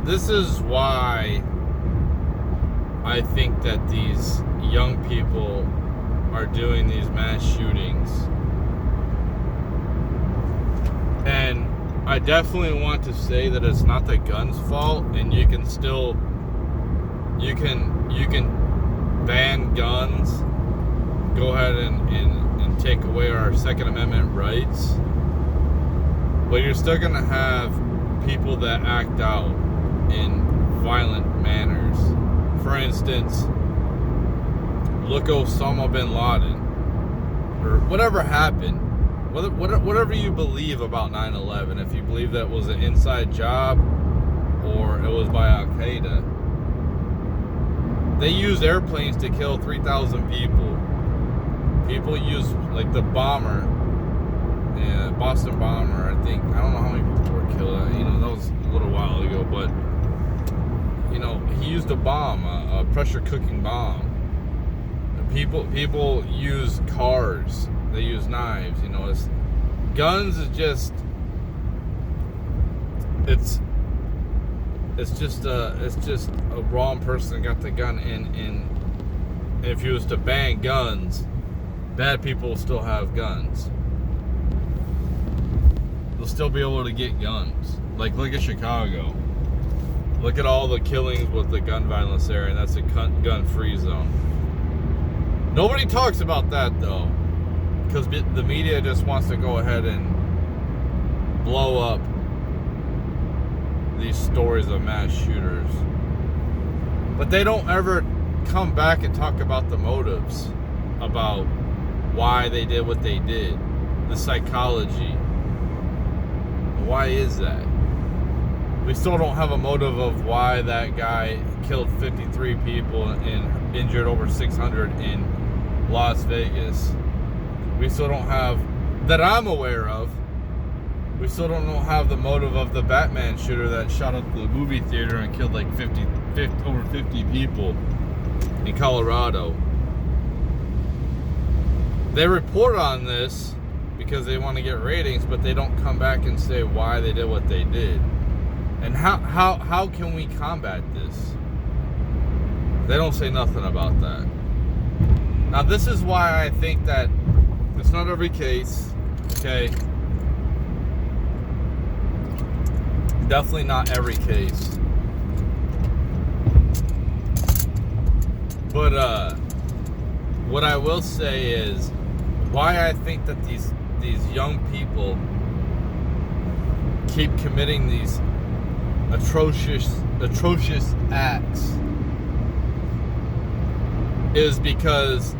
this is why I think that these young people are doing these mass shootings. And I definitely want to say that it's not the gun's fault, and you can ban guns, go ahead and take away our Second Amendment rights, but you're still going to have people that act out in violent manners. For instance, look Osama bin Laden, or whatever happened, whatever you believe about 9/11, if you believe that it was an inside job or it was by Al-Qaeda, they used airplanes to kill 3,000 people. People use, like, the bomber, Boston bomber, I think. I don't know how many people were killed. That was a little while ago, but, he used a bomb, a pressure cooking bomb. People use cars. They use knives. Guns is just, it's just a wrong person got the gun, and if you was to ban guns, bad people will still have guns. They'll still be able to get guns. Like, look at Chicago. Look at all the killings with the gun violence there, and that's a gun-free zone. Nobody talks about that, though, because the media just wants to go ahead and blow up these stories of mass shooters. But they don't ever come back and talk about the motives, about why they did what they did, the psychology. Why is that? We still don't have a motive of why that guy killed 53 people and injured over 600 in Las Vegas. We still don't have, that I'm aware of, we still don't have the motive of the Batman shooter that shot up the movie theater and killed like over 50 people in Colorado. They report on this because they want to get ratings, but they don't come back and say why they did what they did. And how can we combat this? They don't say nothing about that. Now, this is why I think that it's not every case, okay? Definitely not every case. But what I will say is why I think that these young people keep committing these atrocious acts is because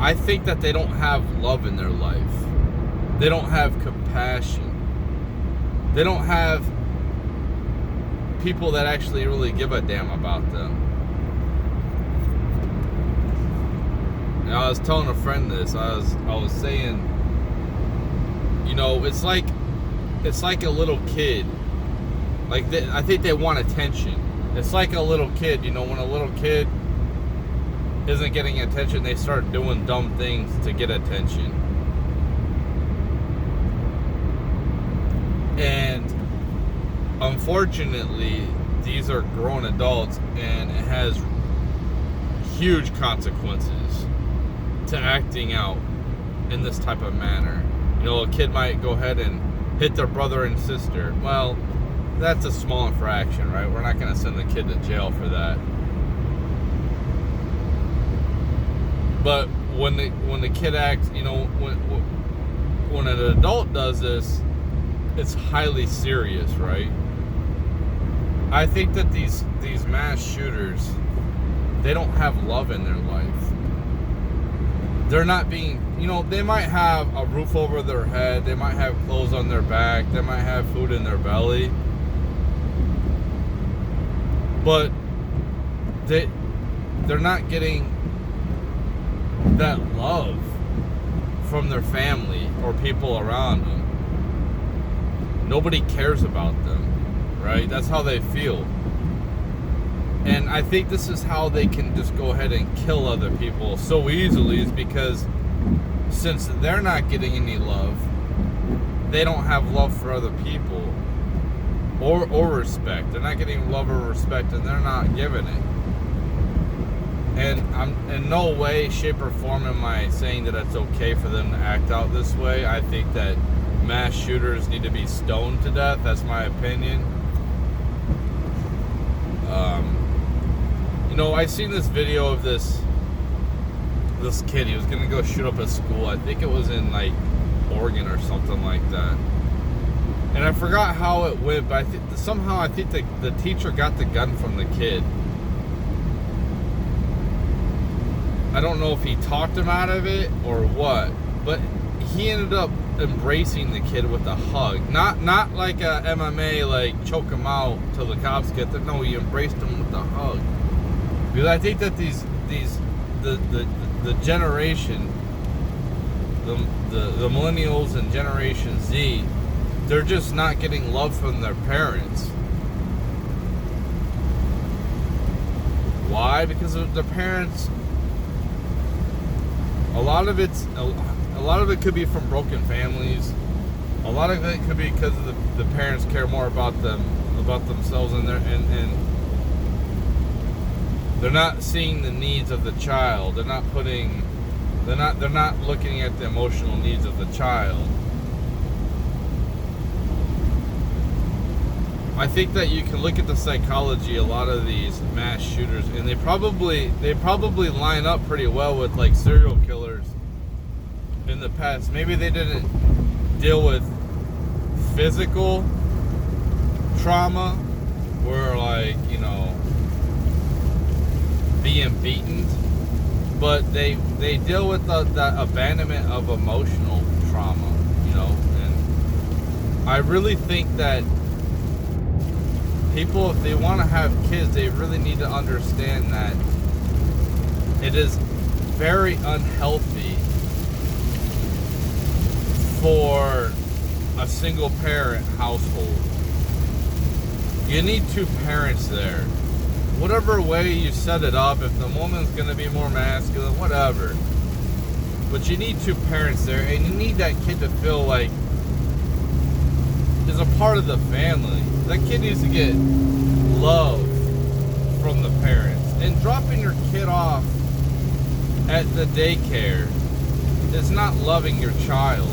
I think that they don't have love in their life. They don't have compassion. They don't have people that actually really give a damn about them. And I was telling a friend this. I was saying, it's like a little kid. Like, I think they want attention. It's like a little kid. When a little kid isn't getting attention, they start doing dumb things to get attention. And unfortunately, these are grown adults, and it has huge consequences to acting out in this type of manner. A kid might go ahead and hit their brother and sister. Well, that's a small infraction, right? We're not going to send the kid to jail for that. But when the kid acts, when an adult does this, it's highly serious, right? I think that these mass shooters, they don't have love in their life. They're not being, they might have a roof over their head, they might have clothes on their back, they might have food in their belly, but they're not getting that love from their family or people around them. Nobody cares about them, right? That's how they feel. And I think this is how they can just go ahead and kill other people so easily, is because since they're not getting any love, they don't have love for other people. or respect. They're not getting love or respect, and they're not giving it. And I'm in no way, shape, or form am I saying that it's okay for them to act out this way. I think that mass shooters need to be stoned to death. That's my opinion. I seen this video of this kid. He was gonna go shoot up a school. I think it was in like Oregon or something like that. And I forgot how it went, but I think the teacher got the gun from the kid. I don't know if he talked him out of it or what, but he ended up embracing the kid with a hug. Not like a MMA, like choke him out till the cops get there. No, he embraced him with a hug. Because I think that the generation, the millennials and Generation Z, they're just not getting love from their parents. Why? Because of their parents. A lot of it could be from broken families. A lot of it could be because of the parents care more about themselves, and they're not seeing the needs of the child. They're not looking at the emotional needs of the child. I think that you can look at the psychology a lot of these mass shooters, and they probably line up pretty well with like serial killers in the past. Maybe they didn't deal with physical trauma, where like being beaten, but they deal with the abandonment of emotional trauma, and I really think that people, if they want to have kids, they really need to understand that it is very unhealthy for a single parent household. You need two parents there. Whatever way you set it up, if the woman's going to be more masculine, whatever. But you need two parents there, and you need that kid to feel like is a part of the family. That kid needs to get love from the parents. And dropping your kid off at the daycare is not loving your child.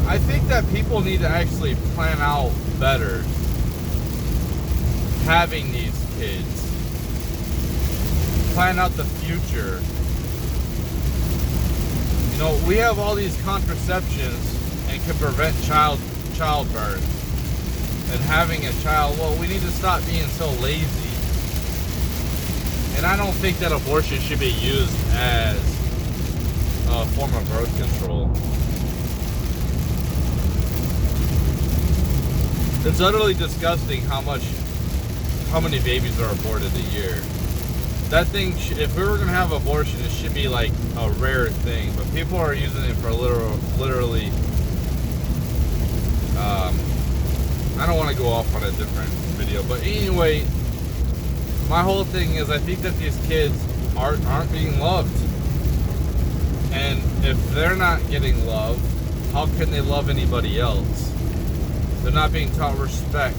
I think that people need to actually plan out better having these kids. Plan out the future. We have all these contraceptions and can prevent childbirth and having a child. Well, we need to stop being so lazy. And I don't think that abortion should be used as a form of birth control. It's utterly disgusting how many babies are aborted a year. That thing, if we were going to have abortion, it should be like a rare thing. But people are using it for literally. I don't want to go off on a different video. But anyway, my whole thing is I think that these kids aren't being loved. And if they're not getting love, how can they love anybody else? They're not being taught respect.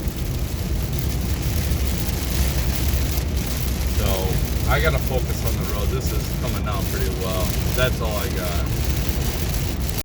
So I gotta focus on the road. This is coming down pretty well. That's all I got.